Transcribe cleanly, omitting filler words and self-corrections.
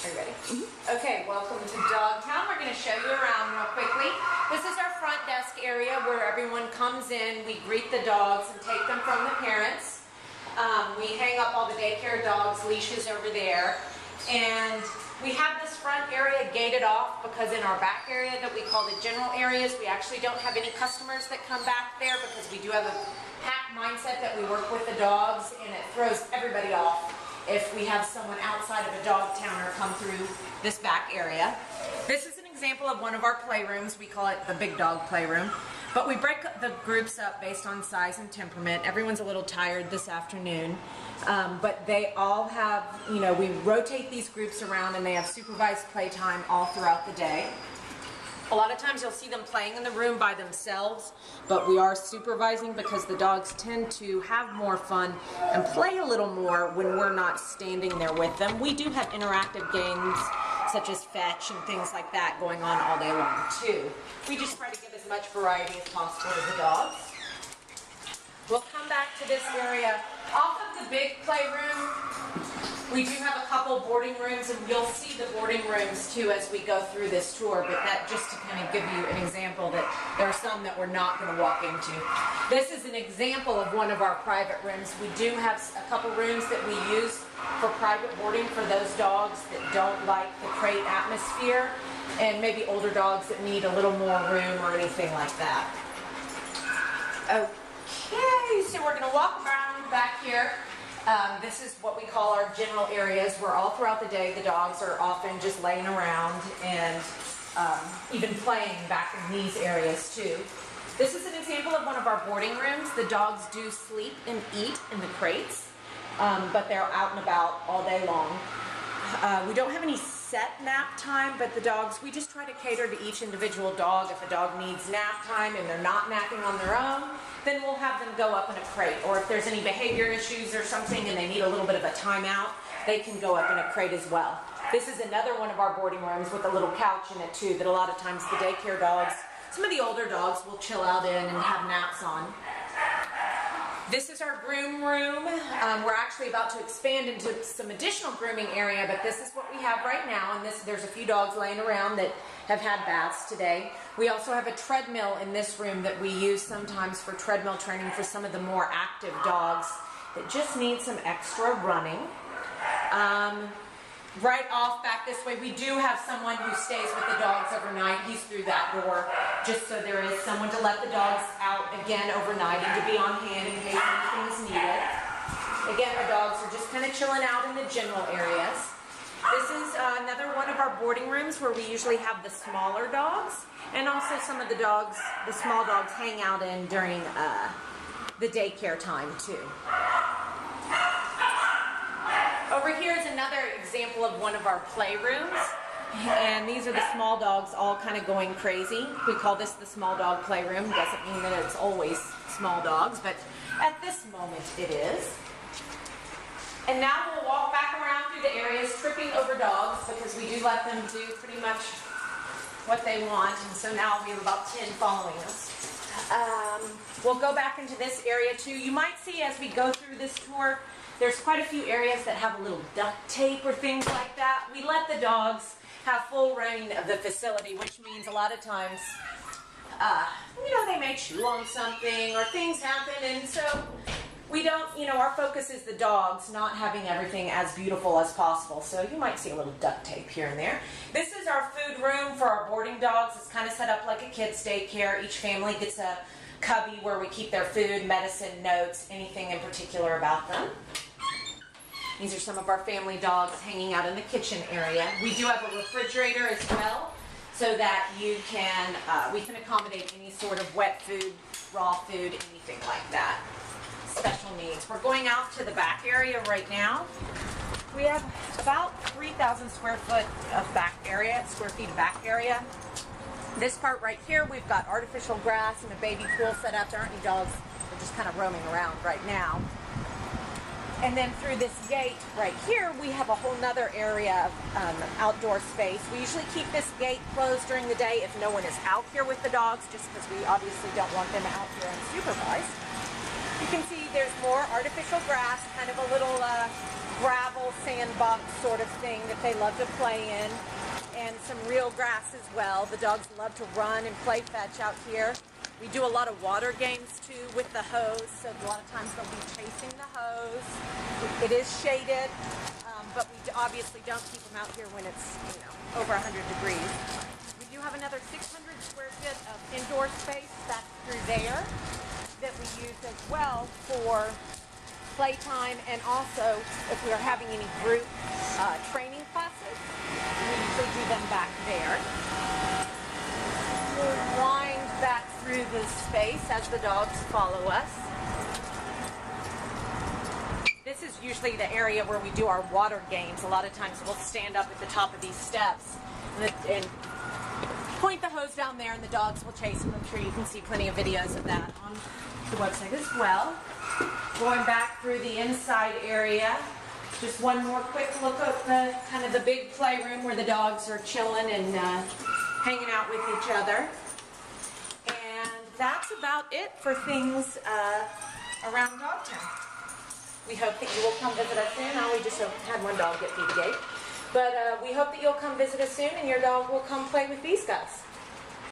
Are you ready? Okay, welcome to Dogtown. We're going to show you around real quickly. This is our front desk area where everyone comes in. We greet the dogs and take them from the parents. We hang up all the daycare dogs' leashes over there. And we have this front area gated off because in our back area that we call the general areas, we actually don't have any customers that come back there because we do have a pack mindset that we work with the dogs, and it throws everybody off if we have someone outside of a dog towner come through this back area. This is an example of one of our playrooms. We call it the big dog playroom. But we break the groups up based on size and temperament. Everyone's a little tired this afternoon. But they all have, we rotate these groups around and they have supervised playtime all throughout the day. A lot of times you'll see them playing in the room by themselves, but we are supervising because the dogs tend to have more fun and play a little more when we're not standing there with them. We do have interactive games such as fetch and things like that going on all day long too. We just try to give as much variety as possible to the dogs. We'll come back to this area. Off of the big playroom, we do have a couple boarding rooms, and you'll see the boarding rooms too as we go through this tour, but that just to kind of give you an example that there are some that we're not going to walk into. This is an example of one of our private rooms. We do have a couple rooms that we use for private boarding for those dogs that don't like the crate atmosphere and maybe older dogs that need a little more room or anything like that. Okay, so we're going to walk around back here. This is what we call our general areas, where all throughout the day the dogs are often just laying around and even playing back in these areas too. This is an example of one of our boarding rooms. The dogs do sleep and eat in the crates, but they're out and about all day long. We don't have any set nap time, but the dogs, we just try to cater to each individual dog. If a dog needs nap time and they're not napping on their own, then we'll have them go up in a crate. Or if there's any behavior issues or something and they need a little bit of a timeout, they can go up in a crate as well. This is another one of our boarding rooms with a little couch in it too, that a lot of times the daycare dogs, some of the older dogs will chill out in and have naps on. This is our groom room. We're actually about to expand into some additional grooming area, but this is what we have right now. And there's a few dogs laying around that have had baths today. We also have a treadmill in this room that we use sometimes for treadmill training for some of the more active dogs that just need some extra running. Right off back this way, we do have someone who stays with the dogs overnight. He's through that door, just so there is someone to let the dogs out again overnight and to be on hand in case anything is needed. Again, our dogs are just kind of chilling out in the general areas. This is another one of our boarding rooms where we usually have the smaller dogs, and also some of the dogs, the small dogs, hang out in during the daycare time too. Over here is another example of one of our playrooms, and these are the small dogs all kind of going crazy. We call this the small dog playroom. Doesn't mean that it's always small dogs, but at this moment it is. And now we'll walk back around through the areas, tripping over dogs, because we do let them do pretty much what they want, and so now we have about 10 following us. We'll go back into this area too. You might see as we go through this tour, there's quite a few areas that have a little duct tape or things like that. We let the dogs have full reign of the facility, which means a lot of times, they may chew on something or things happen, and so we don't, our focus is the dogs, not having everything as beautiful as possible. So you might see a little duct tape here and there. This is our food room for our boarding dogs. It's kind of set up like a kid's daycare. Each family gets a cubby where we keep their food, medicine, notes, anything in particular about them. These are some of our family dogs hanging out in the kitchen area. We do have a refrigerator as well, so that you can, we can accommodate any sort of wet food, raw food, anything like that. Special needs. We're going out to the back area right now. We have about 3,000 square feet of back area. This part right here, we've got artificial grass and a baby pool set up. There aren't any dogs. They're just kind of roaming around right now. And then through this gate right here, we have a whole nother area of outdoor space. We usually keep this gate closed during the day if no one is out here with the dogs, just because we obviously don't want them out here unsupervised. You can see there's more artificial grass, kind of a little gravel sandbox sort of thing that they love to play in, and some real grass as well. The dogs love to run and play fetch out here. We do a lot of water games too with the hose, so a lot of times they'll be chasing the hose. It is shaded, but we obviously don't keep them out here when it's, you know, over 100 degrees. We do have another 600 square feet of indoor space that's through there that we use as well for playtime, and also if we are having any group training classes, we usually do them back there. We'll wind that through the space as the dogs follow us. This is usually the area where we do our water games. A lot of times we'll stand up at the top of these steps and point the hose down there, and the dogs will chase them. I'm sure you can see plenty of videos of that on the website as well. Going back through the inside area, just one more quick look at the kind of the big playroom where the dogs are chilling and hanging out with each other. And that's about it for things around Dogtown. We hope that you will come visit us soon. We just had one dog get through the gate. But we hope that you'll come visit us soon and your dog will come play with these guys.